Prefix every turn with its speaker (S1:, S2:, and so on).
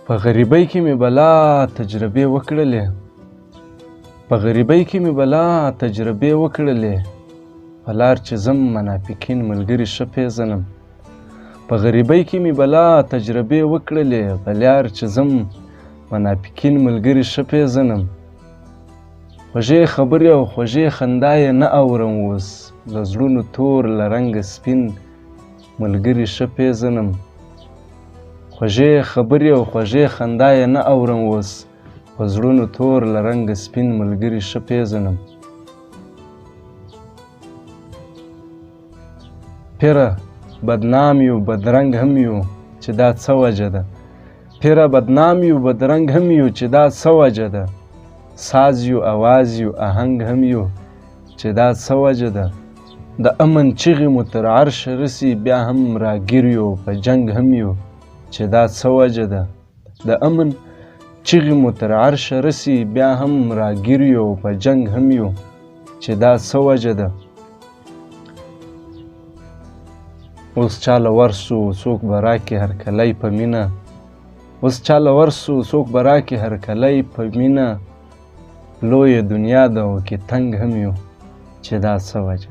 S1: په غریبۍ کې مې بلا تجربې وکړلې په غریبۍ کې مې بلا تجربې وکړلې په لار چې ځم منافقین ملګري ښه پېژنم په غریبۍ کې مې بلا تجربې وکړلې په لار چې ځم منافقین ملګري ښه پېژنم خوږې خبرې او خوږې خندا یې نه اورم اوس له زړونو تور له رنګه سپین ملګري ښه پېژنم خوږې خبرې او خوږې خندا یې نه اورم اوس په زړونو تور له رنګه سپین ملګري ښه پېژنم پیره بدنام یو بدرنګ هم یو چې دا څه وجه ده پیره بدنام یو بدرنګ هم یو چې دا څه وجه ده ساز یو اواز یو آهنګ هم یو چې دا څه وجه ده د امن چغې مو تر عرشه رسي بیا هم راګیر یو په جنګ هم یو چې دا څه وجه ده د امن چغې مو تر عرشه رسي بیا هم راګیر یو په جنګ هم یو چې دا څه وجه ده اوس چاله ورسو څوک به راکړي هرکلی په مینه اوس چاله ورسو څوک به راکړي هرکلی په مینه لویه دنیا ده او کې تنګ هم یو چې دا څه وجه